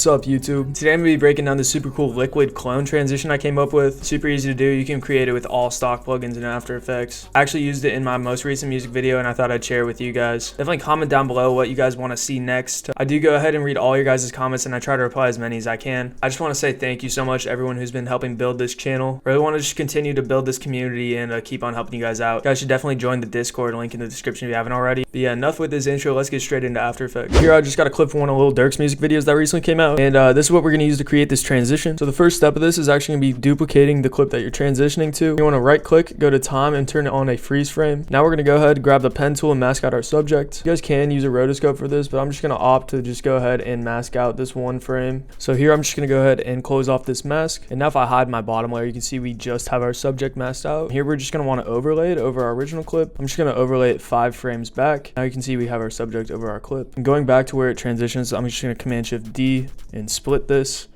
What's up, YouTube? Today I'm going to be breaking down the super cool liquid clone transition I came up with. Super easy to do. You can create it with all stock plugins in After Effects. I actually used it in my most recent music video and I thought I'd share it with you guys. Definitely comment down below what you guys want to see next. I do go ahead and read all your guys' comments and I try to reply as many as I can. I just want to say thank you so much to everyone who's been helping build this channel. Really want to just continue to build this community and keep on helping you guys out. You guys should definitely join the Discord, link in the description if you haven't already. But yeah, enough with this intro. Let's get straight into After Effects. Here I just got a clip from one of Lil Durk's music videos that recently came out. And this is what we're going to use to create this transition. So the first step of this is actually going to be duplicating the clip that you're transitioning to. You want to right click, go to time, and turn it on a freeze frame. Now we're going to go ahead, grab the pen tool and mask out our subject. You guys can use a rotoscope for this, but I'm just going to opt to just go ahead and mask out this one frame. So here I'm just going to go ahead and close off this mask. And now if I hide my bottom layer, you can see we just have our subject masked out. Here we're just going to want to overlay it over our original clip. I'm just going to overlay it 5 frames back. Now you can see we have our subject over our clip. And going back to where it transitions, I'm just going to Command Shift D and split this.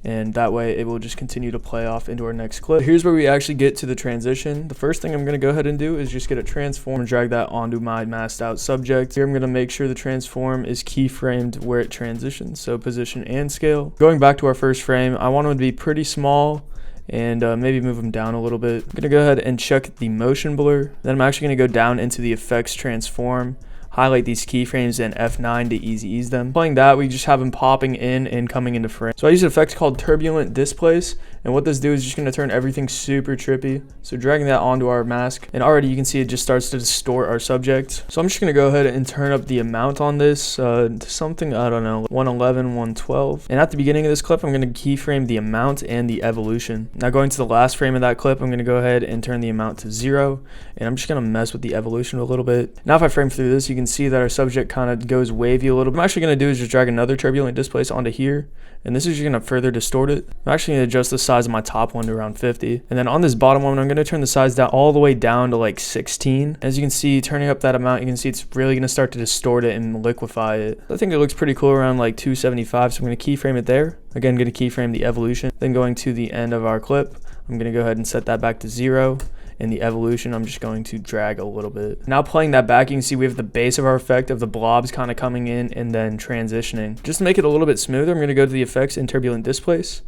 And that way it will just continue to play off into our next clip. Here's where we actually get to the transition. The first thing I'm going to go ahead and do is just get a transform and drag that onto my masked out subject. Here I'm going to make sure the transform is keyframed where it transitions, so position and scale. Going back to our first frame, I want them to be pretty small and maybe move them down a little bit. I'm going to go ahead and check the motion blur. Then I'm actually going to go down into the effects transform, highlight these keyframes and F9 to easy ease them. Playing that, we just have them popping in and coming into frame. So I use an effect called turbulent displace, and what this does is just going to turn everything super trippy. So dragging that onto our mask, and already you can see it just starts to distort our subject. So I'm just going to go ahead and turn up the amount on this to something, I don't know, 111, 112. And at the beginning of this clip, I'm going to keyframe the amount and the evolution. Now going to the last frame of that clip, I'm going to go ahead and turn the amount to 0, and I'm just going to mess with the evolution a little bit. Now if I frame through this, you can see that our subject kind of goes wavy a little bit. What I'm actually going to do is just drag another turbulent displace onto here, and this is just going to further distort it. I'm actually going to adjust the size of my top one to around 50, and then on this bottom one I'm going to turn the size down all the way down to like 16. As you can see, turning up that amount, you can see it's really going to start to distort it and liquefy it. I think it looks pretty cool around like 275, so I'm going to keyframe it there. Again, going to keyframe the evolution. Then going to the end of our clip, I'm going to go ahead and set that back to 0. In the evolution, I'm just going to drag a little bit. Now playing that back, you can see we have the base of our effect of the blobs kind of coming in and then transitioning. Just to make it a little bit smoother, I'm going to go to the effects and turbulent displace.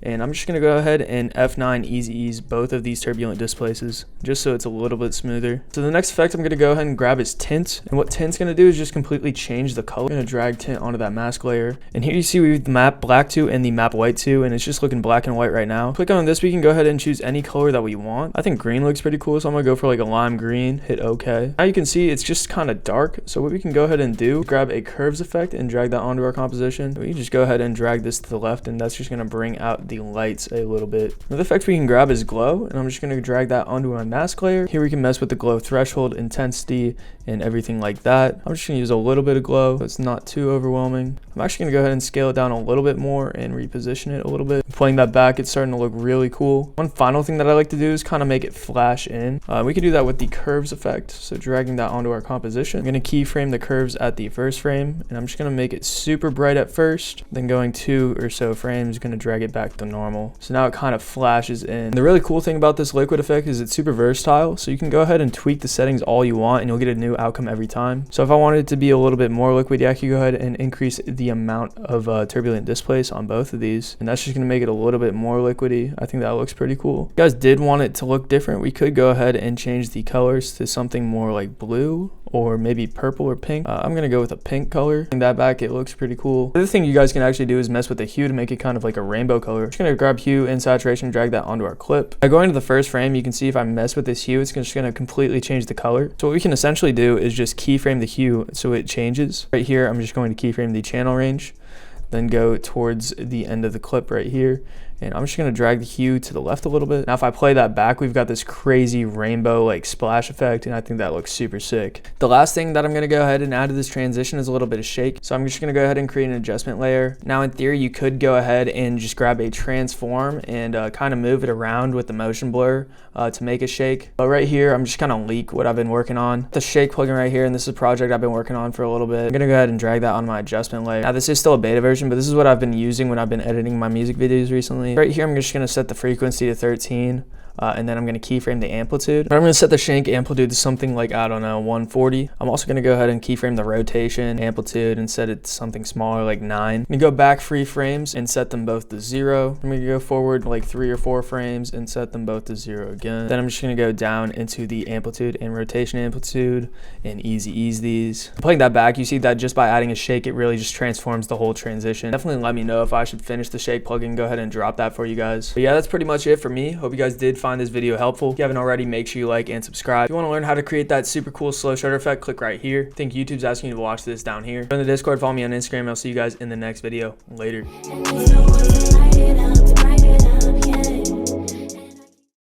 And I'm just going to go ahead and F9 easy ease both of these turbulent displaces just so it's a little bit smoother. So the next effect I'm going to go ahead and grab is tint. And what tint's going to do is just completely change the color. I'm going to drag tint onto that mask layer. And here you see we have the map black to and the map white to, and it's just looking black and white right now. Click on this, we can go ahead and choose any color that we want. I think green looks pretty cool, so I'm going to go for like a lime green, hit OK. Now you can see it's just kind of dark. So what we can go ahead and do, grab a curves effect and drag that onto our composition. We can just go ahead and drag this to the left, and that's just going to bring out the lights a little bit. Another effect we can grab is glow, and I'm just going to drag that onto my mask layer. Here we can mess with the glow threshold, intensity, and everything like that. I'm just going to use a little bit of glow so it's not too overwhelming. I'm actually going to go ahead and scale it down a little bit more and reposition it a little bit. Playing that back, it's starting to look really cool. One final thing that I like to do is kind of make it flash in. We can do that with the curves effect, so dragging that onto our composition. I'm going to keyframe the curves at the first frame, and I'm just going to make it super bright at first, then going 2 or so frames, going to drag it back to normal. So now it kind of flashes in. The really cool thing about this liquid effect is it's super versatile, so you can go ahead and tweak the settings all you want and you'll get a new outcome every time. So if I wanted it to be a little bit more liquid, yeah, I could go ahead and increase the amount of turbulent displace on both of these, and that's just going to make it a little bit more liquidy. I think that looks pretty cool. If you guys did want it to look different, we could go ahead and change the colors to something more like blue or maybe purple or pink. I'm going to go with a pink color. In that back, it looks pretty cool. The other thing you guys can actually do is mess with the hue to make it kind of like a rainbow color. I'm just going to grab hue and saturation, drag that onto our clip. By going to the first frame, you can see if I mess with this hue, it's just going to completely change the color. So what we can essentially do is just keyframe the hue so it changes. Right here, I'm just going to keyframe the channel range, then go towards the end of the clip right here. And I'm just going to drag the hue to the left a little bit. Now if I play that back, we've got this crazy rainbow like splash effect, and I think that looks super sick. The last thing that I'm going to go ahead and add to this transition is a little bit of shake. So I'm just going to go ahead and create an adjustment layer. Now in theory, you could go ahead and just grab a transform and kind of move it around with the motion blur to make a shake. But right here, I'm just kind of leak what I've been working on. The shake plugin right here, and this is a project I've been working on for a little bit. I'm going to go ahead and drag that on my adjustment layer. Now this is still a beta version, but this is what I've been using when I've been editing my music videos recently. Right here, I'm just going to set the frequency to 13. and then I'm going to keyframe the amplitude. But I'm going to set the shank amplitude to something like, I don't know, 140. I'm also going to go ahead and keyframe the rotation amplitude and set it to something smaller, like 9. I'm going to go back 3 frames and set them both to 0. I'm going to go forward like 3 or 4 frames and set them both to 0 again. Then I'm just going to go down into the amplitude and rotation amplitude and easy ease these. Playing that back, you see that just by adding a shake, it really just transforms the whole transition. Definitely let me know if I should finish the shake plugin. Go ahead and drop that for you guys. But yeah, that's pretty much it for me. Hope you guys did find this video helpful. If you haven't already, make sure you like and subscribe. If you want to learn how to create that super cool slow shutter effect, click right here. I think YouTube's asking you to watch this down here. Join the Discord, follow me on Instagram. I'll see you guys in the next video. Later.